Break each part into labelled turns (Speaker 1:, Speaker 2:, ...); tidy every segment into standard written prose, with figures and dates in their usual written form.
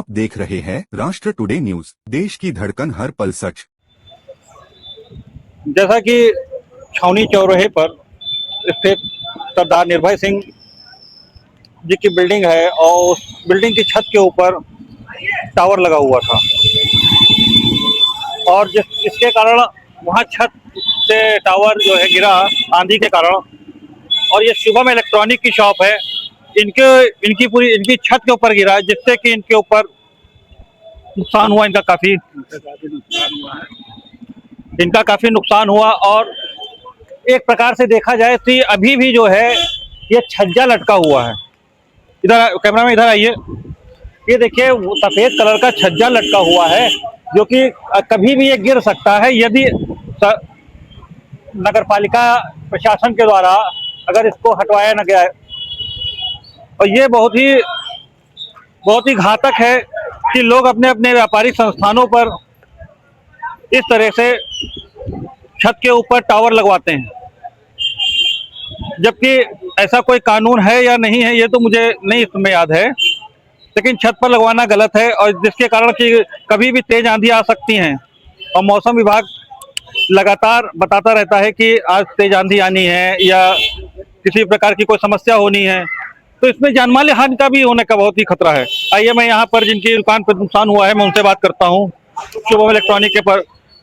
Speaker 1: आप देख रहे हैं राष्ट्र टुडे न्यूज, देश की धड़कन हर पल सच।
Speaker 2: जैसा कि छावनी चौराहे पर स्थित सरदार निर्भय सिंह जी की बिल्डिंग है और उस बिल्डिंग की छत के ऊपर टावर लगा हुआ था और इसके कारण वहां छत से टावर जो है गिरा आंधी के कारण। और ये शुभम इलेक्ट्रॉनिक की शॉप है, इनकी छत के ऊपर गिरा जिससे कि इनके ऊपर नुकसान हुआ, इनका काफी नुकसान हुआ। और एक प्रकार से देखा जाए तो अभी भी जो है ये छज्जा लटका हुआ है। इधर कैमरा में इधर आइए, ये देखिए सफेद कलर का छज्जा लटका हुआ है जो कि कभी भी ये गिर सकता है यदि नगर पालिका प्रशासन के द्वारा अगर इसको हटवाया न गया है। और ये बहुत ही घातक है कि लोग अपने अपने व्यापारिक संस्थानों पर इस तरह से छत के ऊपर टावर लगवाते हैं, जबकि ऐसा कोई कानून है या नहीं है ये तो मुझे नहीं इसमें याद है, लेकिन छत पर लगवाना गलत है। और जिसके कारण कि कभी भी तेज आंधी आ सकती हैं और मौसम विभाग लगातार बताता रहता है कि आज तेज आंधी आनी है या किसी प्रकार की कोई समस्या होनी है, तो इसमें जानमाल हानि का भी होने का बहुत ही खतरा है। आइए मैं यहाँ पर जिनकी दुकान पर नुकसान हुआ है मैं उनसे बात करता हूँ। शुभम इलेक्ट्रॉनिक के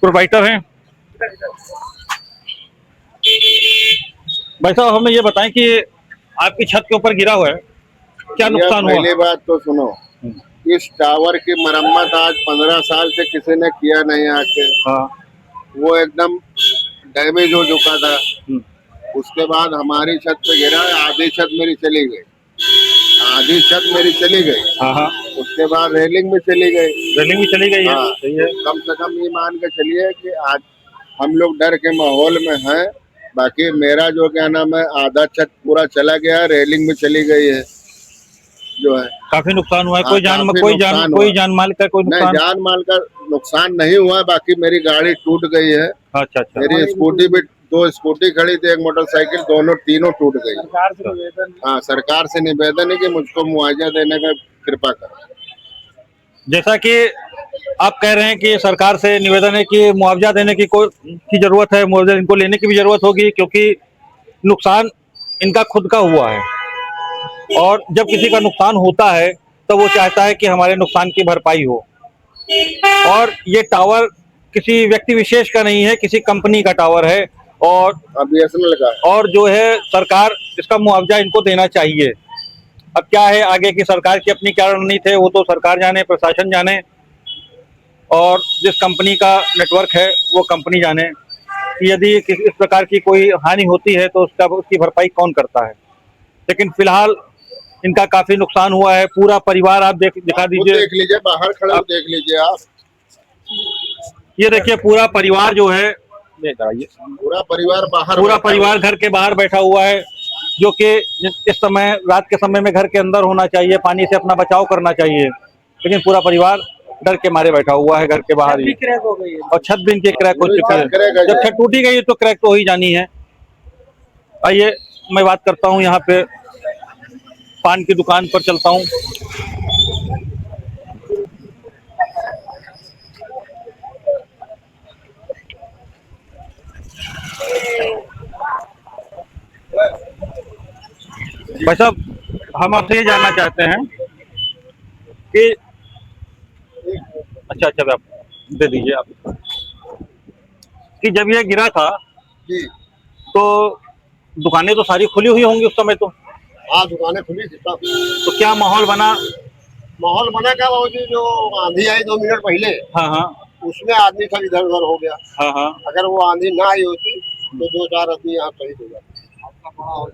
Speaker 2: प्रोवाइडर हैं। भाई साहब हमें ये बताएं कि आपकी छत के ऊपर गिरा हुआ है, क्या नुकसान हुआ?
Speaker 3: पहली बात तो सुनो, इस टावर की मरम्मत आज 15 साल से किसी ने किया नहीं आके।
Speaker 2: हाँ।
Speaker 3: वो एकदम डैमेज हो चुका था। उसके बाद हमारी छत पे गिरा, आधी छत मेरी चली गई।
Speaker 2: हाँ।
Speaker 3: उसके बाद रेलिंग भी चली गई। हाँ।
Speaker 2: सही है।
Speaker 3: कम से कम ये मान के चलिए कि आज हम लोग डर के माहौल में हैं। बाकी मेरा जो क्या नाम है आधा छत पूरा चला गया, रेलिंग भी चली गई है जो है।
Speaker 2: काफी नुकसान हुआ है।
Speaker 3: कोई जान
Speaker 2: माल का कोई नुकसान?
Speaker 3: नहीं, जान माल का नुकसान नहीं हुआ। बाकी मेरी गाड़ी टूट गई है।
Speaker 2: अच्छा।
Speaker 3: मेरी स्कूटी भी, 2 स्कूटी खड़ी थी, एक मोटरसाइकिल, तीनों टूट गई। हाँ, सरकार से निवेदन है कि मुझको मुआवजा देने का कृपा करें।
Speaker 2: जैसा कि आप कह रहे हैं कि सरकार से निवेदन है कि मुआवजा देने की जरूरत है, मुआवजा इनको लेने की भी जरूरत होगी क्योंकि नुकसान इनका खुद का हुआ है। और जब किसी का नुकसान होता है तो वो चाहता है कि हमारे नुकसान की भरपाई हो। और ये टावर किसी व्यक्ति विशेष का नहीं है, किसी कंपनी का टावर है और
Speaker 3: BSNL का।
Speaker 2: और जो है सरकार इसका मुआवजा इनको देना चाहिए। अब क्या है आगे की सरकार की अपनी क्या रणनीति है वो तो सरकार जाने, प्रशासन जाने, और जिस कंपनी का नेटवर्क है वो कंपनी जाने कि यदि इस प्रकार की कोई हानि होती है तो उसकी भरपाई कौन करता है। लेकिन फिलहाल इनका काफी नुकसान हुआ है। पूरा परिवार आप दिखा दीजिए,
Speaker 3: देख लीजिए, बाहर खड़े देख लीजिए आप।
Speaker 2: ये देखिए पूरा परिवार जो है,
Speaker 3: पूरा
Speaker 2: परिवार घर के बाहर बैठा हुआ है, जो कि इस समय रात के समय में घर के अंदर होना चाहिए, पानी से अपना बचाव करना चाहिए, लेकिन पूरा परिवार डर के मारे बैठा हुआ है घर के बाहर ही।
Speaker 4: क्रैक हो गई है
Speaker 2: और छत भी इनकी क्रैक हो चुकी है। जब छत टूटी गई तो क्रैक तो हो ही जानी है। आइए मैं बात करता हूँ, यहाँ पे पान की दुकान पर चलता हूँ। भाई साहब हम आपसे ये जानना चाहते हैं कि अच्छा आप दे दीजिए आप, कि जब ये गिरा था
Speaker 3: जी
Speaker 2: तो दुकानें तो सारी खुली हुई होंगी उस समय तो?
Speaker 3: हाँ, दुकानें खुली थी सब।
Speaker 2: तो क्या माहौल बना
Speaker 3: क्या बाबू जी, जो आंधी आई 2 मिनट पहले,
Speaker 2: हाँ,
Speaker 3: उसमें आदमी सब इधर उधर हो गया।
Speaker 2: हाँ।
Speaker 3: अगर वो आंधी ना आई होती तो 2-4 आदमी यहाँ शहीद हो जाते।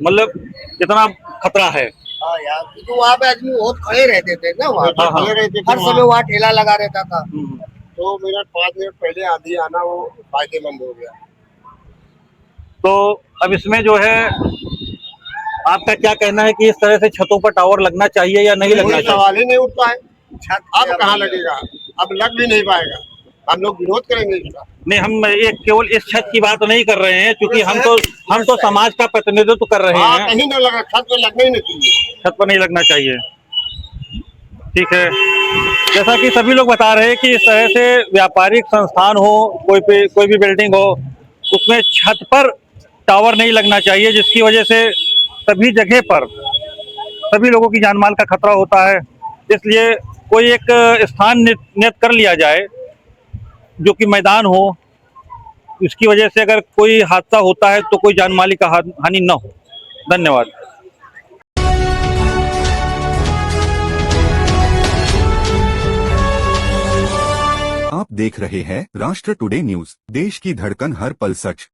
Speaker 2: मतलब कितना खतरा है।
Speaker 3: हाँ यार, तो वहाँ पे आदमी बहुत खड़े रहते थे ना, वहाँ खड़े रहते थे, हर समय वहाँ ठेला लगा रहता था। 2 मिनट 5 मिनट पहले आंधी आना वो फायदेमंद हो गया।
Speaker 2: तो अब इसमें जो है आपका क्या कहना है कि इस तरह से छतों पर टावर लगना चाहिए या नहीं लगना चाहिए?
Speaker 3: सवाल ही नहीं उठता है। छत अब कहाँ लगेगा, अब लग भी नहीं पाएगा। हम लोग विरोध करेंगे इसका।
Speaker 2: नहीं, हम ये केवल इस छत की बात नहीं कर रहे हैं, क्योंकि हम तो समाज का प्रतिनिधित्व कर रहे हैं।
Speaker 3: कहीं ना लगा, छत पर लगना ही नहीं चाहिए।
Speaker 2: छत पर नहीं लगना चाहिए। ठीक है। जैसा कि सभी लोग बता रहे हैं कि इस तरह से व्यापारिक संस्थान हो, कोई भी बिल्डिंग हो, उसमें छत पर टावर नहीं लगना चाहिए, जिसकी वजह से सभी जगह पर सभी लोगों की जान माल का खतरा होता है। इसलिए कोई एक स्थान नियत कर लिया जाए जो कि मैदान हो, इसकी वजह से अगर कोई हादसा होता है तो कोई जान माली का हानि न हो। धन्यवाद।
Speaker 1: आप देख रहे हैं राष्ट्र टुडे न्यूज, देश की धड़कन हर पल सच।